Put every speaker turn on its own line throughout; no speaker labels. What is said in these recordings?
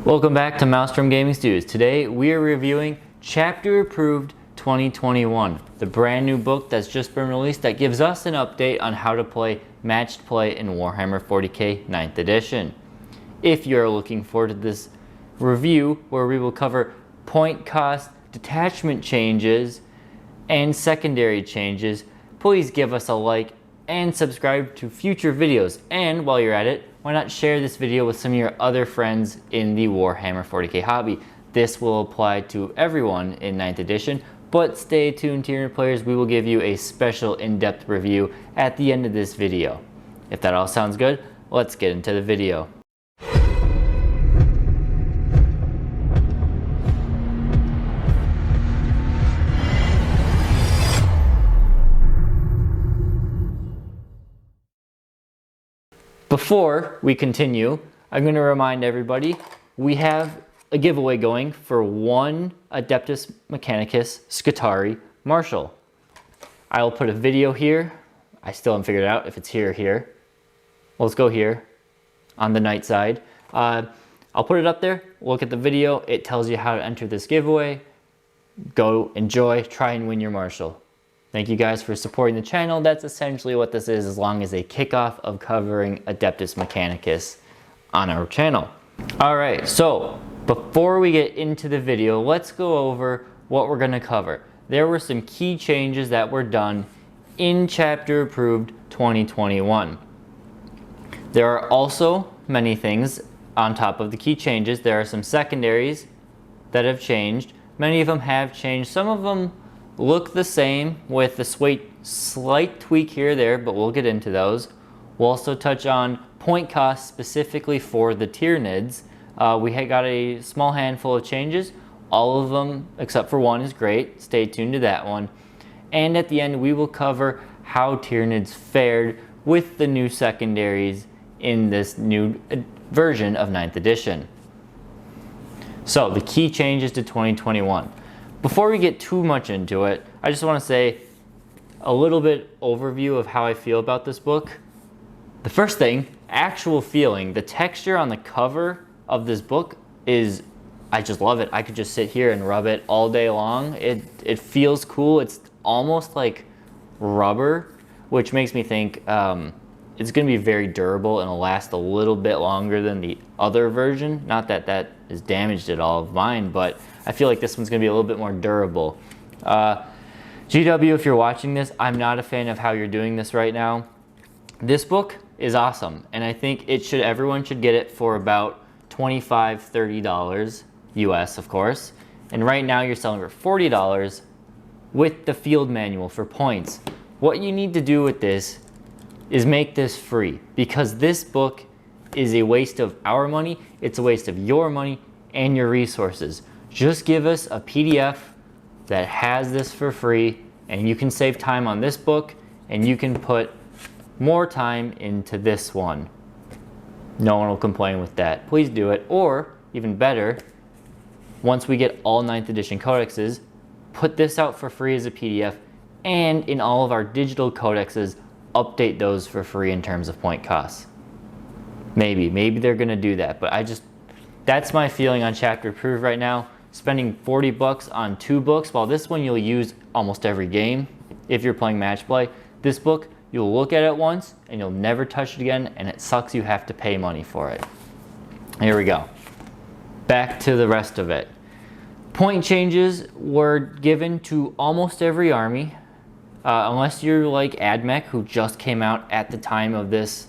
Welcome back to Maelstrom Gaming Studios. Today we are reviewing Chapter Approved 2021, the brand new book that's just been released that gives us an update on how to play matched play in Warhammer 40k 9th edition. If you're looking forward to this review where we will cover point cost, detachment changes, and secondary changes, please give us a like and subscribe to future videos. And while you're at it, why not share this video with some of your other friends in the Warhammer 40k hobby. This will apply to everyone in 9th edition, but stay tuned, Tyranid players. We will give you a special in-depth review at the end of this video. If that all sounds good, let's get into the video. Before we continue, I'm going to remind everybody we have a giveaway going for one Adeptus Mechanicus Scutari Marshal. I will put a video here. I still haven't figured out if it's here or here. Well, let's go here on the night side. I'll put it up there. Look at the video. It tells you how to enter this giveaway. Go enjoy, try and win your Marshal. Thank you guys for supporting the channel. That's essentially what this is, as long as a kickoff of covering Adeptus Mechanicus on our channel. All right, so before we get into the video, let's go over what we're gonna cover. There were some key changes that were done in Chapter Approved 2021. There are also many things on top of the key changes. There are some secondaries that have changed. Many of them have changed. Some of them look the same with a slight tweak here or there, but we'll get into those. We'll also touch on point costs specifically for the Tyranids. We had got a small handful of changes. All of them except for one is great. Stay tuned to that one. And at the end we will cover how Tyranids fared with the new secondaries in this new version of 9th edition. So the key changes to 2021. Before we get too much into it, I just want to say a little bit overview of how I feel about this book. The first thing, actual feeling, the texture on the cover of this book is, I just love it. I could just sit here and rub it all day long. It feels cool. It's almost like rubber, which makes me think it's going to be very durable and will last a little bit longer than the other version. Not that that is damaged at all of mine, but I feel like this one's going to be a little bit more durable. GW, if you're watching this, I'm not a fan of how you're doing this right now. This book is awesome, and I think everyone should get it for about $25, $30 US, of course. And right now you're selling for $40 with the field manual for points. What you need to do with this is make this free, because this book is a waste of our money, it's a waste of your money and your resources. Just give us a PDF that has this for free, and you can save time on this book and you can put more time into this one. No one will complain with that. Please do it. Or even better, once we get all 9th edition codexes, put this out for free as a PDF, and in all of our digital codexes, update those for free in terms of point costs. Maybe they're gonna do that, but that's my feeling on Chapter Approved right now. Spending 40 bucks on 2 books, while this one you'll use almost every game if you're playing match play. This book, you'll look at it once and you'll never touch it again, and it sucks you have to pay money for it. Here we go. Back to the rest of it. Point changes were given to almost every army, unless you're like AdMech, who just came out at the time of this.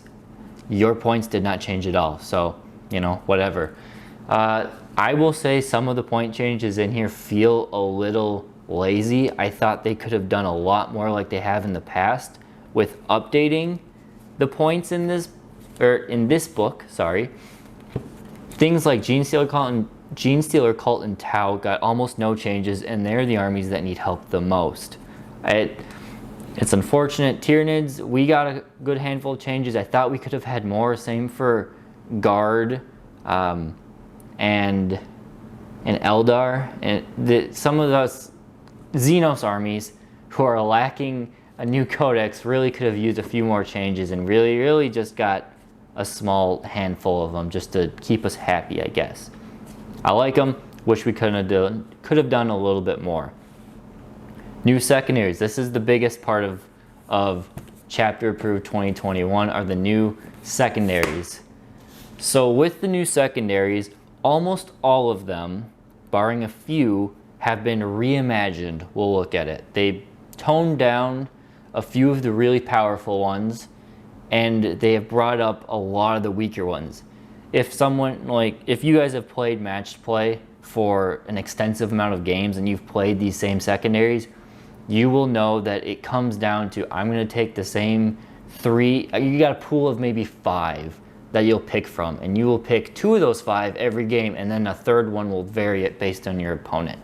Your points did not change at all, so you know, whatever. I will say some of the point changes in here feel a little lazy. I thought they could have done a lot more like they have in the past with updating the points in this book, sorry. Things like Genestealer Cult and Tau got almost no changes, and they're the armies that need help the most. It's unfortunate. Tyranids, we got a good handful of changes. I thought we could have had more. Same for Guard and Eldar. And some of those Xenos armies who are lacking a new codex really could have used a few more changes, and really just got a small handful of them just to keep us happy, I guess. I like them. Wish we could have done a little bit more. New secondaries. This is the biggest part of Chapter Approved 2021 are the new secondaries. So with the new secondaries, almost all of them, barring a few, have been reimagined. We'll look at it. They toned down a few of the really powerful ones, and they have brought up a lot of the weaker ones. If you guys have played matched play for an extensive amount of games and you've played these same secondaries, you will know that it comes down to, I'm going to take the same 3, you got a pool of maybe 5 that you'll pick from, and you will pick 2 of those 5 every game, and then a third one will vary it based on your opponent.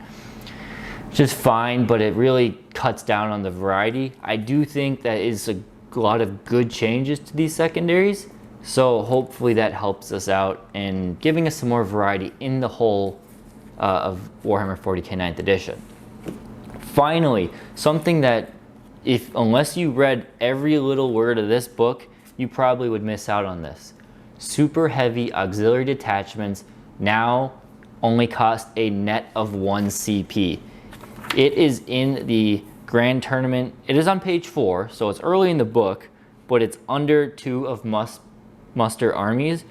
Which is fine, but it really cuts down on the variety. I do think that is a lot of good changes to these secondaries, so hopefully that helps us out in giving us some more variety in the whole of Warhammer 40k 9th edition. Finally, something that unless you read every little word of this book, you probably would miss out on this. Super heavy auxiliary detachments now only cost a net of 1 CP. It is in the Grand Tournament. It is on page 4, so it's early in the book, but it's under 2 of muster armies.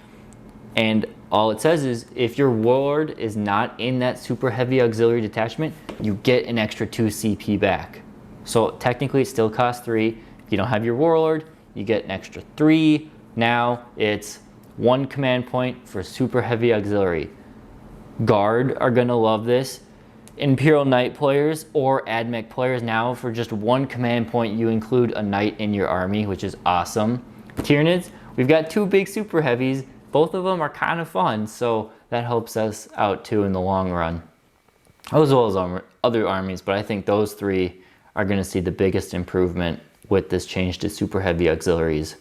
And all it says is if your warlord is not in that super heavy auxiliary detachment, you get an extra 2 CP back. So technically it still costs 3. If you don't have your warlord, you get an extra 3. Now it's 1 command point for super heavy auxiliary. Guard are gonna love this. Imperial Knight players or AdMech players, now for just 1 command point you include a knight in your army, which is awesome. Tyranids, we've got 2 big super heavies. Both of them are kind of fun, so that helps us out too in the long run, as well as other armies, but I think those 3 are going to see the biggest improvement with this change to super heavy auxiliaries.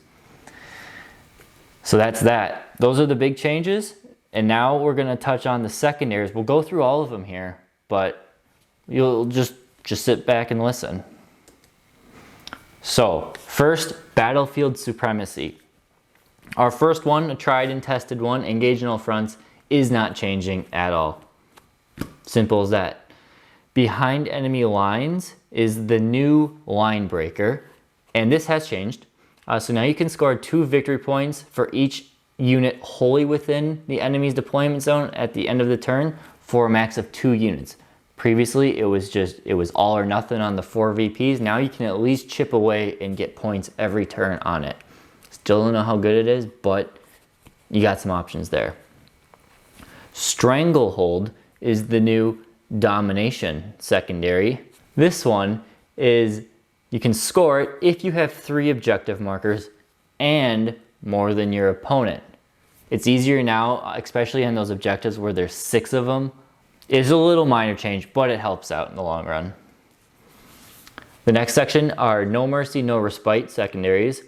So that's that. Those are the big changes, and now we're going to touch on the secondaries. We'll go through all of them here, but you'll just sit back and listen. So first, Battlefield Supremacy. Our first one, a tried and tested one, engage in all fronts, is not changing at all. Simple as that. Behind enemy lines is the new line breaker, and this has changed. So now you can score 2 victory points for each unit wholly within the enemy's deployment zone at the end of the turn for a max of 2 units. Previously, it was all or nothing on the 4 VPs. Now you can at least chip away and get points every turn on it. Still don't know how good it is, but you got some options there. Stranglehold is the new domination secondary. This one is, you can score it if you have 3 objective markers and more than your opponent. It's easier now, especially on those objectives where there's 6 of them. It's a little minor change, but it helps out in the long run. The next section are No Mercy, No Respite secondaries.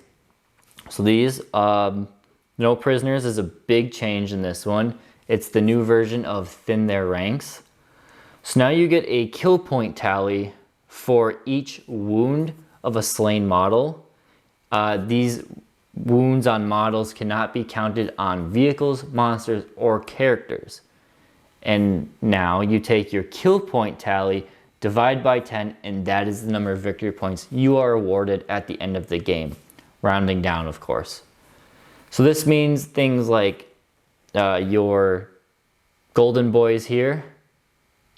So these, no prisoners is a big change in this one. It's the new version of Thin Their Ranks. So now you get a kill point tally for each wound of a slain model. These wounds on models cannot be counted on vehicles, monsters, or characters. And now you take your kill point tally, divide by 10, and that is the number of victory points you are awarded at the end of the game. Rounding down, of course. So this means things like your golden boys here,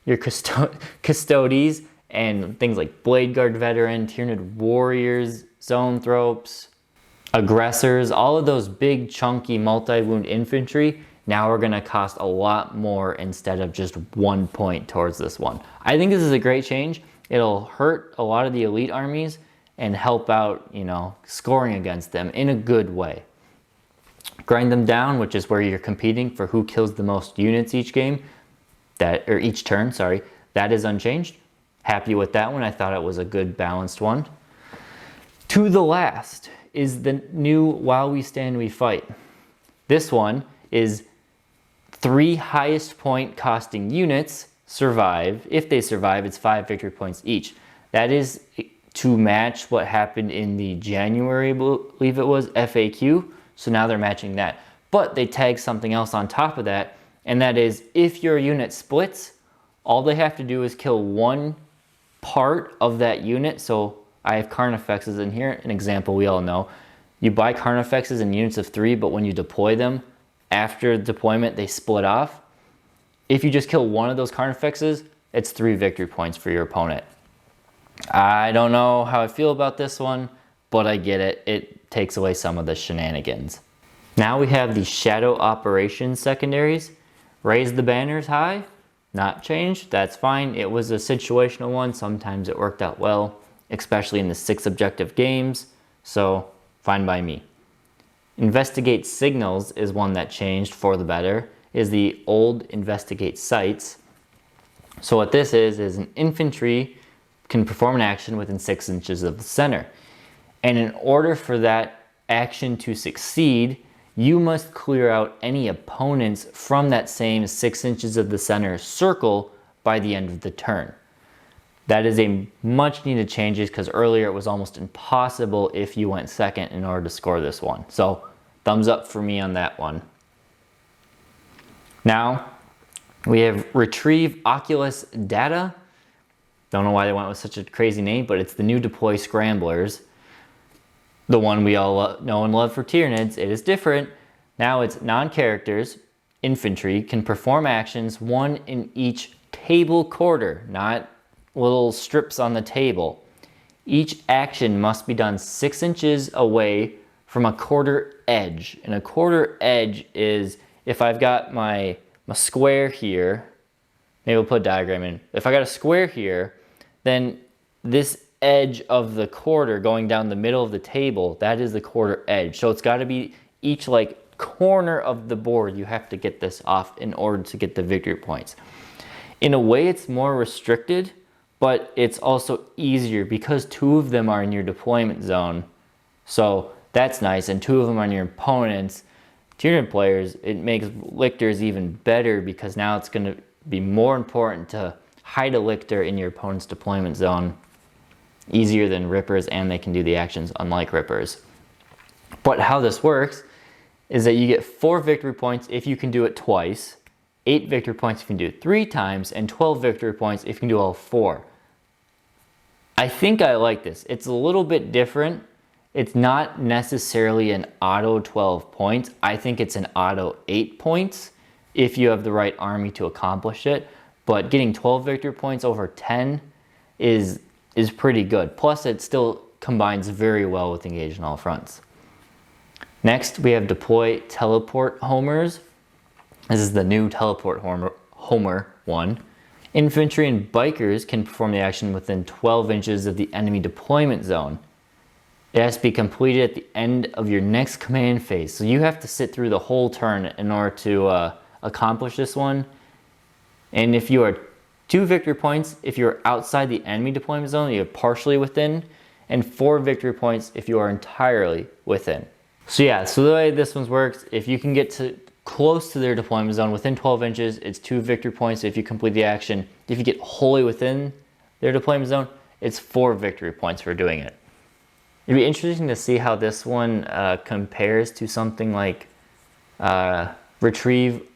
your custodies, and things like Blade Guard veteran, Tyranid warriors, zoanthropes, aggressors, all of those big chunky multi-wound infantry now are going to cost a lot more instead of just 1 point towards this one. I think this is a great change. It'll hurt a lot of the elite armies and help out, scoring against them in a good way. Grind them down, which is where you're competing for who kills the most units each game, each turn, sorry, that is unchanged. Happy with that one. I thought it was a good balanced one. To the last is the new While We Stand We Fight. This one is 3 highest point costing units survive. If they survive, it's 5 victory points each. That is to match what happened in the January, I believe it was, FAQ. So now they're matching that. But they tag something else on top of that, and that is if your unit splits, all they have to do is kill one part of that unit. So I have Carnifexes in here, an example we all know. You buy Carnifexes in units of 3, but when you deploy them, after deployment they split off. If you just kill one of those Carnifexes, it's 3 victory points for your opponent. I don't know how I feel about this one, but I get it. It takes away some of the shenanigans. Now we have the Shadow Operations Secondaries. Raise the banners high, not changed, that's fine. It was a situational one. Sometimes it worked out well, especially in the 6 objective games, so fine by me. Investigate Signals is one that changed for the better, is the old Investigate Sites. So what this is an infantry can perform an action within 6 inches of the center. And in order for that action to succeed, you must clear out any opponents from that same 6 inches of the center circle by the end of the turn. That is a much needed change because earlier it was almost impossible if you went second in order to score this one. So thumbs up for me on that one. Now we have Retrieve Oculus Data. Don't know why they went with such a crazy name, but it's the new Deploy Scramblers. The one we all know and love for Tyranids. It is different. Now it's non-characters, infantry, can perform actions, 1 in each table quarter, not little strips on the table. Each action must be done 6 inches away from a quarter edge. And a quarter edge is if I've got my square here, maybe we'll put a diagram in. If I got a square here, then this edge of the quarter going down the middle of the table, that is the quarter edge. So it's got to be each like corner of the board. You have to get this off in order to get the victory points. In a way, it's more restricted, but it's also easier because 2 of them are in your deployment zone. So that's nice, and 2 of them are on your opponents. Tyranid players, it makes lictors even better because now it's going to be more important to hide a lictor in your opponent's deployment zone. Easier than rippers, and they can do the actions unlike rippers. But how this works is that you get 4 victory points if you can do it twice, 8 victory points if you can do it 3 times, and 12 victory points if you can do all 4. I think I like this. It's a little bit different. It's not necessarily an auto 12 points. I think it's an auto 8 points if you have the right army to accomplish it. But getting 12 victory points over 10 is pretty good. Plus it still combines very well with Engage on all fronts. Next we have Deploy Teleport Homers. This is the new Teleport Homer one. Infantry and bikers can perform the action within 12 inches of the enemy deployment zone. It has to be completed at the end of your next command phase. So you have to sit through the whole turn in order to accomplish this one. And if you are 2 victory points if you're outside the enemy deployment zone, you're partially within, and 4 victory points if you are entirely within. So yeah, so the way this one works, if you can get to close to their deployment zone within 12 inches, it's 2 victory points if you complete the action. If you get wholly within their deployment zone, it's 4 victory points for doing it. It'd be interesting to see how this one compares to something like Retrieve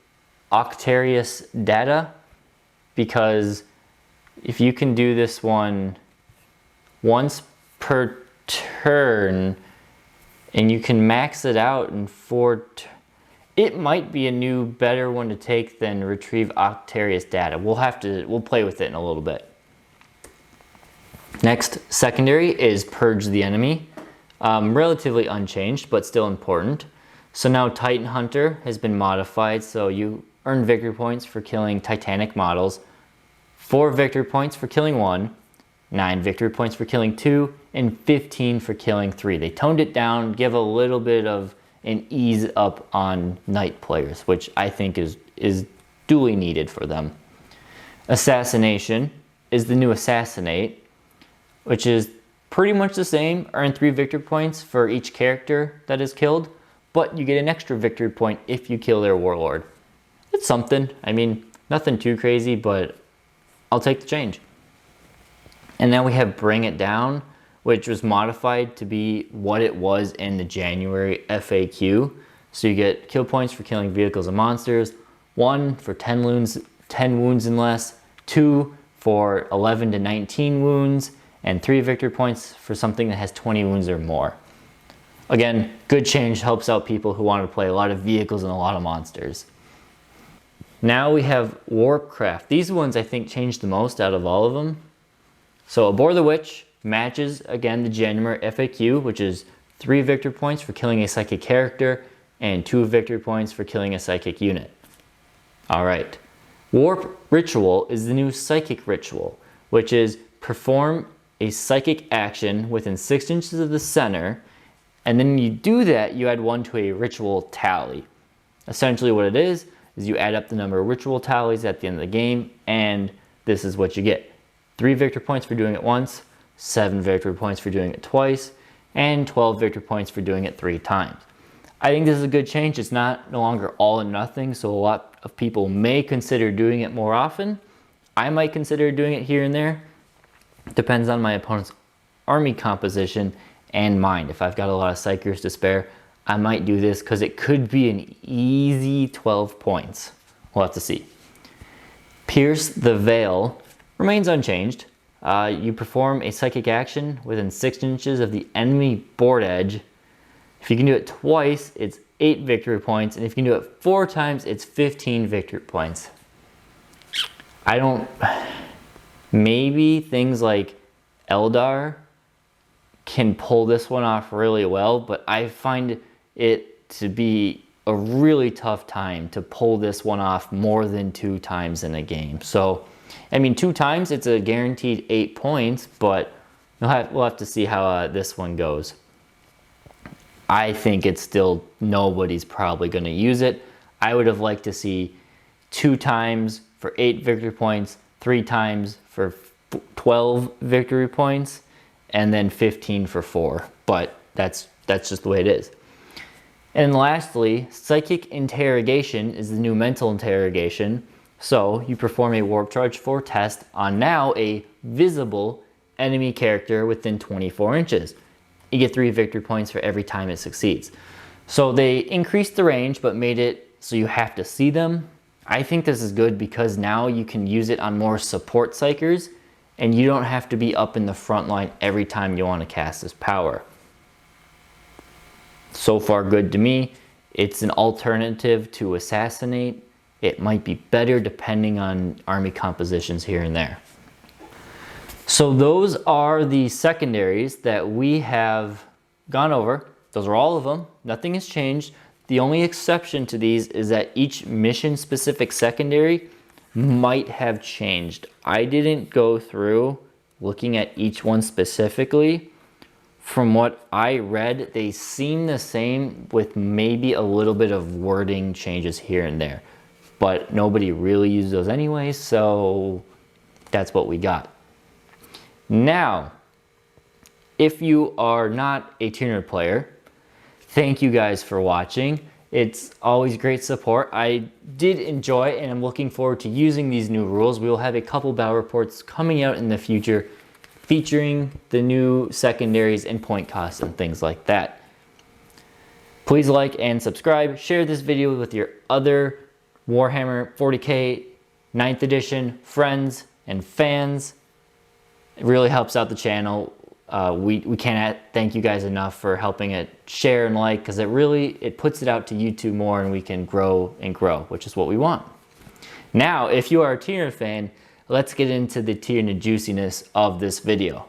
Octarius Data, because if you can do this one once per turn and you can max it out in 4 it might be a new better one to take than Retrieve Octarius Data. We'll play with it in a little bit. Next secondary is Purge the Enemy. Relatively unchanged, but still important. So now Titan Hunter has been modified, so you earn victory points for killing Titanic models, 4 victory points for killing 1, 9 victory points for killing 2, and 15 for killing 3. They toned it down, give a little bit of an ease up on knight players, which I think is duly needed for them. Assassination is the new Assassinate, which is pretty much the same. Earn 3 victory points for each character that is killed, but you get an extra victory point if you kill their warlord. It's something. I mean, nothing too crazy, but I'll take the change. And then we have Bring It Down, which was modified to be what it was in the January FAQ. So you get kill points for killing vehicles and monsters, 1 for 10 wounds and less, 2 for 11 to 19 wounds, and 3 victory points for something that has 20 wounds or more. Again, good change, helps out people who want to play a lot of vehicles and a lot of monsters. Now we have Warpcraft. These ones I think changed the most out of all of them. So Abhor the Witch matches, again, the January FAQ, which is 3 victory points for killing a psychic character and 2 victory points for killing a psychic unit. Alright. Warp Ritual is the new psychic ritual, which is perform a psychic action within 6 inches of the center, and then when you do that, you add 1 to a ritual tally. Essentially what it is you add up the number of ritual tallies at the end of the game, and this is what you get. 3 victory points for doing it once, 7 victory points for doing it twice, and 12 victory points for doing it 3 times. I think this is a good change. It's no longer all or nothing, so a lot of people may consider doing it more often. I might consider doing it here and there. Depends on my opponent's army composition and mine. If I've got a lot of Psychers to spare, I might do this because it could be an easy 12 points. We'll have to see. Pierce the Veil remains unchanged. You perform a psychic action within 6 inches of the enemy board edge. If you can do it twice, it's 8 victory points, and if you can do it 4 times, it's 15 victory points. Maybe things like Eldar can pull this one off really well, but I find it to be a really tough time to pull this one off more than 2 times in a game. So, I mean, 2 times, it's a guaranteed 8 points, but we'll have to see how this one goes. I think it's still, nobody's probably going to use it. I would have liked to see 2 times for 8 victory points, 3 times for 12 victory points, and then 15 for 4. But that's just the way it is. And lastly, Psychic Interrogation is the new mental interrogation. So you perform a Warp Charge 4 test on now a visible enemy character within 24 inches. You get 3 victory points for every time it succeeds. So they increased the range but made it so you have to see them. I think this is good because now you can use it on more support psychers and you don't have to be up in the front line every time you want to cast this power. So far good to me. It's an alternative to Assassinate. It might be better depending on army compositions here and there. So those are the secondaries that we have gone over. Those are all of them. Nothing has changed. The only exception to these is that each mission specific secondary might have changed. I didn't go through looking at each one specifically. From what I read, they seem the same with maybe a little bit of wording changes here and there. But nobody really used those anyway, so that's what we got. Now, if you are not a Tyranid player, thank you guys for watching. It's always great support. I did enjoy and I'm looking forward to using these new rules. We will have a couple battle reports coming out in the future featuring the new secondaries and point costs and things like that. Please like and subscribe. Share this video with your other Warhammer 40k 9th edition friends and fans. It really helps out the channel. We can't thank you guys enough for helping it share and like, because it puts it out to YouTube more and we can grow and grow, which is what we want. Now, if you are a Tyranid fan, let's get into the Tyranid juiciness of this video.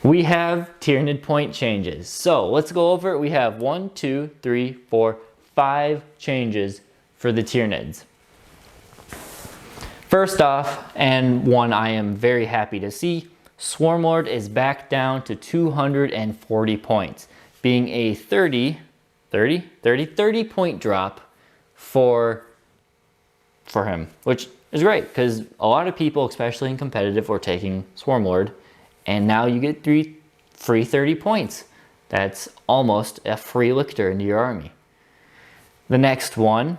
We have Tyranid point changes. So let's go over it. We have 1, 2, 3, 4, 5 changes for the Tyranids. First off, and one I am very happy to see, Swarmlord is back down to 240 points, being a 30 point drop for him, which is great because a lot of people, especially in competitive, were taking Swarmlord, and now you get free 30 points. That's almost a free lictor into your army. The next one,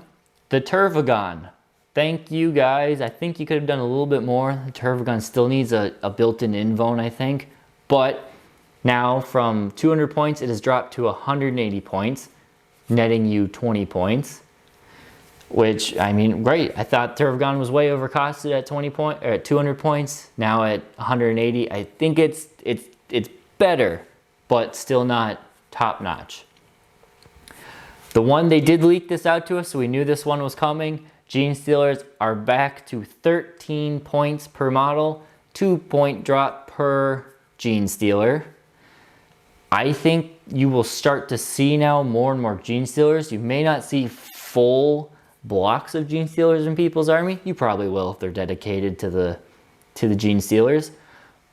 the Turvagon. Thank you guys. I think you could have done a little bit more. The Turvagon still needs a built-in invone, I think. But now from 200 points, it has dropped to 180 points, netting you 20 points. which, I mean, great. I thought Turfgon was way overcosted at 200 points. Now at 180, I think it's better, but still not top notch. The one, they did leak this out to us, so we knew this one was coming. Gene Stealers are back to 13 points per model, 2-point drop per Gene Stealer. I think you will start to see now more and more Gene Stealers. You may not see full blocks of Gene Stealers in people's army. You probably will if they're dedicated to the Gene Stealers.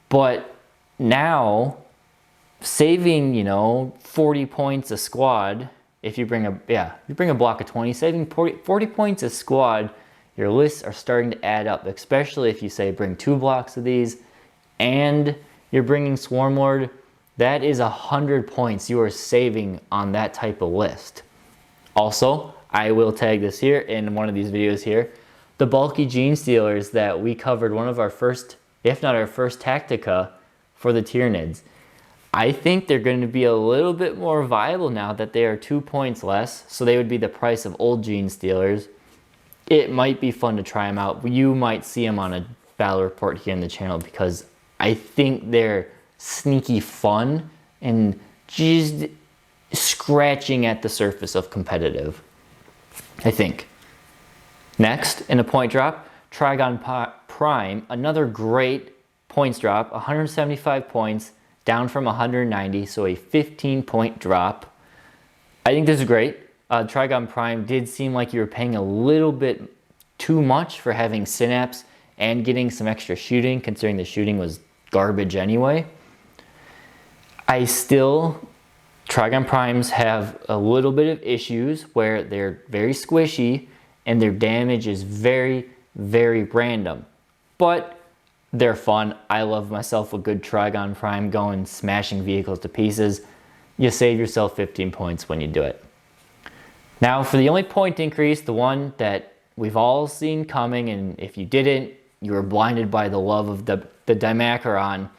But now, saving, you know, 40 points a squad, if you bring a block of 20, saving 40 points a squad, your lists are starting to add up, especially if you say bring 2 blocks of these and you're bringing Swarmlord. That is 100 points you are saving on that type of list. Also, I will tag this here in one of these videos here. The bulky Gene Stealers that we covered, one of our first, if not our first Tactica for the Tyranids. I think they're going to be a little bit more viable now that they are 2 points less. So they would be the price of old Gene Stealers. It might be fun to try them out. You might see them on a battle report here in the channel because I think they're sneaky fun and just scratching at the surface of competitive, I think. Next, in a point drop, Trigon Prime, another great points drop, 175 points, down from 190, so a 15-point drop. I think this is great. Trigon Prime did seem like you were paying a little bit too much for having Synapse and getting some extra shooting, considering the shooting was garbage anyway. Trigon Primes have a little bit of issues where they're very squishy and their damage is very, very random. But they're fun. I love myself a good Trigon Prime going smashing vehicles to pieces. You save yourself 15 points when you do it. Now for the only point increase, the one that we've all seen coming, and if you didn't, you were blinded by the love of the Dimacheron,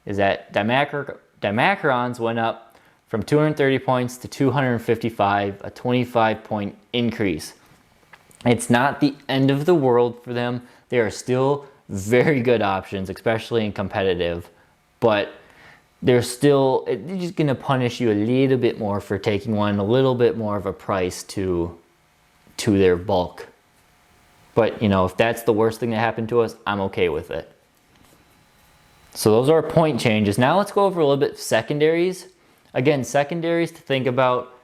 is that Dimacherons went up from 230 points to 255, a 25-point increase. It's not the end of the world for them. They are still very good options, especially in competitive, but they're just going to punish you a little bit more for taking one a little bit more of a price to their bulk. But, you know, if that's the worst thing that happened to us, I'm okay with it. So those are point changes. Now let's go over a little bit secondaries. Again, secondaries to think about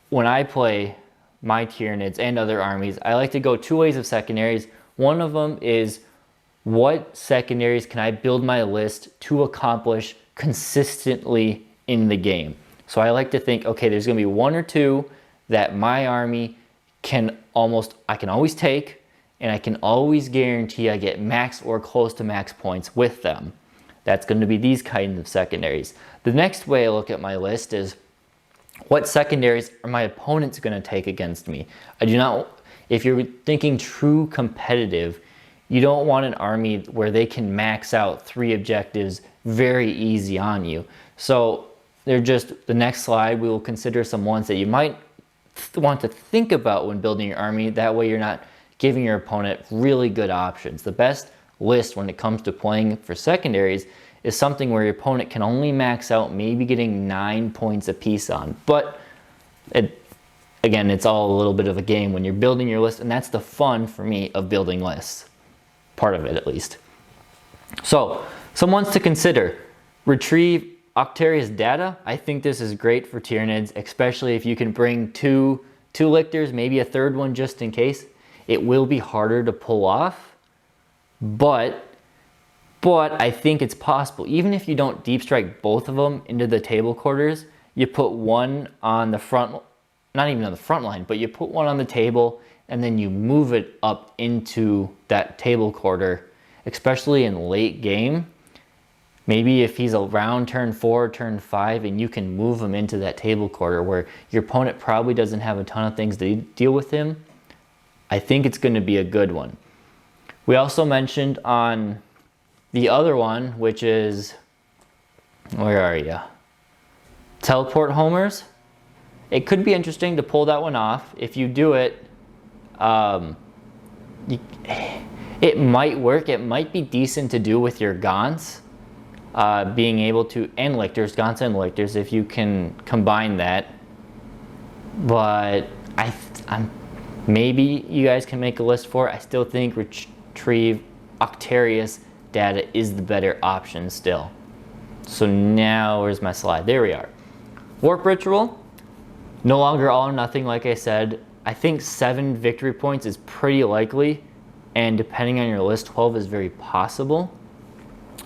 when I play my Tyranids and other armies. I like to go 2 ways of secondaries. One of them is, what secondaries can I build my list to accomplish consistently in the game? So I like to think, okay, there's going to be 1 or 2 that my army I can always take, and I can always guarantee I get max or close to max points with them. That's going to be these kinds of secondaries. The next way I look at my list is, what secondaries are my opponents going to take against me? If you're thinking true competitive, you don't want an army where they can max out 3 objectives very easy on you. So the next slide, we will consider some ones that you might want to think about when building your army. That way you're not giving your opponent really good options. The best list when it comes to playing for secondaries is something where your opponent can only max out maybe getting 9 points a piece on. But again, it's all a little bit of a game when you're building your list, and that's the fun for me of building lists. Part of it, at least. So, some ones to consider. Retrieve Octarius data. I think this is great for Tyranids, especially if you can bring two lictors, maybe a third one just in case. It will be harder to pull off, but I think it's possible. Even if you don't deep strike both of them into the table quarters, you put one on the front, not even on the front line, but you put one on the table and then you move it up into that table quarter, especially in late game. Maybe if he's around turn 4, turn 5, and you can move him into that table quarter where your opponent probably doesn't have a ton of things to deal with him, I think it's going to be a good one. We also mentioned on the other one, which is, where are you? Teleport homers. It could be interesting to pull that one off. If you do it, It might work. It might be decent to do with your gaunts, being able to, and lictors, gaunts and lictors, if you can combine that. But maybe you guys can make a list for it. I still think retrieve Octarius data is the better option still. So now, where's my slide? There we are. Warp Ritual, no longer all or nothing, like I said. I think 7 victory points is pretty likely, and depending on your list, 12 is very possible.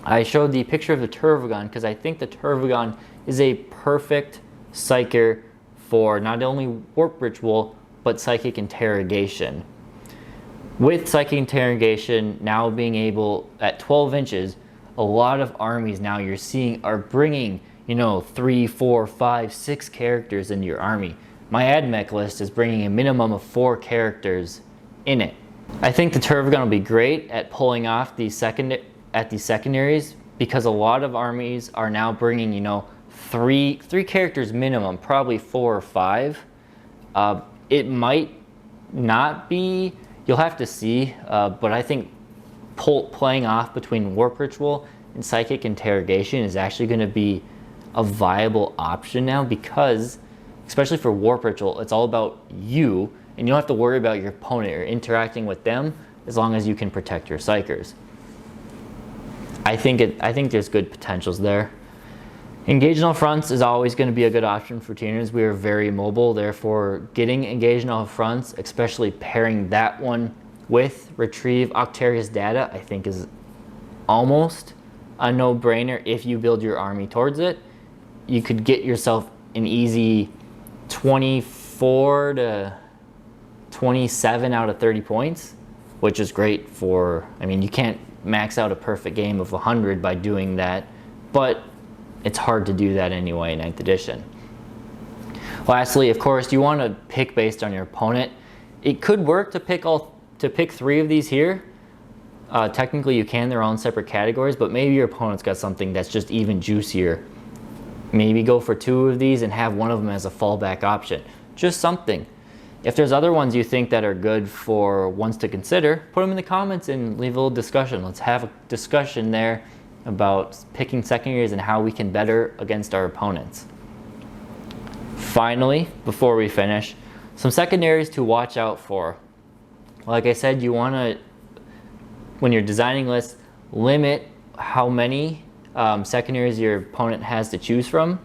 I showed the picture of the Turvogon because I think the Turvogon is a perfect psyker for not only Warp Ritual, but Psychic Interrogation. With Psychic Interrogation now being able, at 12 inches, a lot of armies now you're seeing are bringing, you know, 3, 4, 5, 6 characters into your army. My AdMech list is bringing a minimum of 4 characters in it. I think the Turvogon will be great at pulling off the secondaries because a lot of armies are now bringing, you know, three characters minimum, probably 4 or 5. It might not be, you'll have to see, but I think playing off between Warp Ritual and Psychic Interrogation is actually going to be a viable option now, because especially for Warp Ritual, it's all about you, and you don't have to worry about your opponent or interacting with them as long as you can protect your Psychers. I think there's good potentials there. Engage on all fronts is always going to be a good option for Tyranids. We are very mobile, therefore getting engaged on all fronts, especially pairing that one with retrieve Octarius data, I think is almost a no-brainer. If you build your army towards it, you could get yourself an easy 24 to 27 out of 30 points, which is great for, I mean, you can't max out a perfect game of 100 by doing that, but it's hard to do that anyway in 9th edition. Lastly, of course, you want to pick based on your opponent. It could work to pick 3 of these here. Technically you can, they're all in separate categories, but maybe your opponent's got something that's just even juicier. Maybe go for 2 of these and have one of them as a fallback option. Just something. If there's other ones you think that are good for ones to consider, put them in the comments and leave a little discussion. Let's have a discussion there about picking secondaries and how we can better against our opponents. Finally, before we finish, some secondaries to watch out for. Like I said, you want to, when you're designing lists, limit how many secondaries your opponent has to choose from,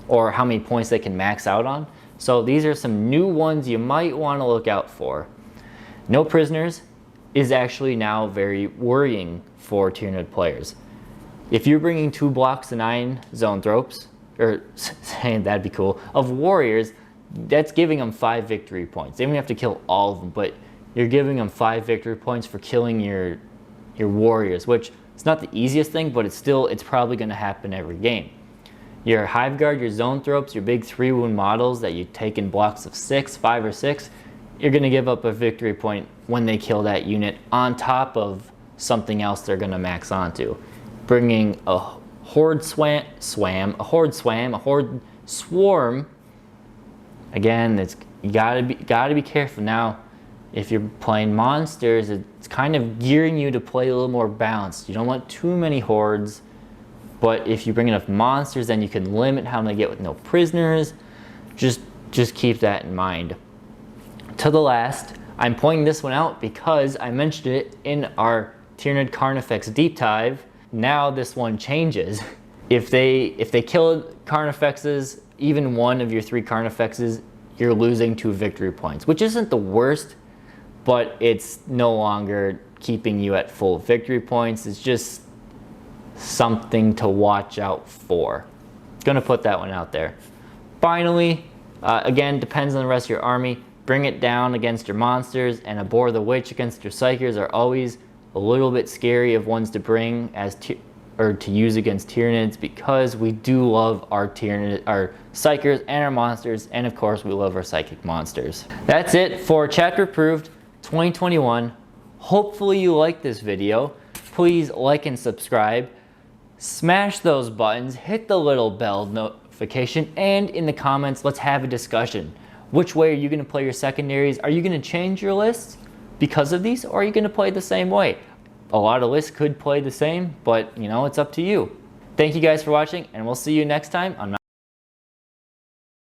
or how many points they can max out on. So these are some new ones you might want to look out for. No prisoners is actually now very worrying for Tyranid players. If you're bringing 2 blocks of 9 Zoanthropes, or saying that'd be cool, of warriors, that's giving them 5 victory points. They don't have to kill all of them, but you're giving them 5 victory points for killing your warriors, which it's not the easiest thing, but it's probably going to happen every game. Your Hive Guard, your Zoanthropes, your big 3-wound models that you take in blocks of 6, 5 or 6, you're going to give up a victory point when they kill that unit on top of something else they're going to max onto. Bringing a Horde a Horde Swarm, again, you gotta be careful. Now, if you're playing monsters, it's kind of gearing you to play a little more balanced. You don't want too many hordes, but if you bring enough monsters, then you can limit how many get with no prisoners. Just keep that in mind. To the last, I'm pointing this one out because I mentioned it in our Tyranid Carnifex deep dive. Now this one changes. If they kill Carnifexes, even one of your 3 Carnifexes, you're losing 2 victory points, which isn't the worst, but it's no longer keeping you at full victory points. It's just something to watch out for. Gonna put that one out there. Finally, again, depends on the rest of your army. Bring it down against your monsters, and Abhor the Witch against your Psychers are always a little bit scary of ones to bring to use against Tyranids, because we do love our Psychers and our monsters, and of course we love our Psychic monsters. That's it for Chapter Approved 2021. Hopefully you liked this video. Please like and subscribe. Smash those buttons, hit the little bell notification, and in the comments let's have a discussion. Which way are you going to play your secondaries? Are you going to change your list because of these, or are you going to play the same way? A lot of lists could play the same, but you know, it's up to you. Thank you guys for watching, and we'll see you next time on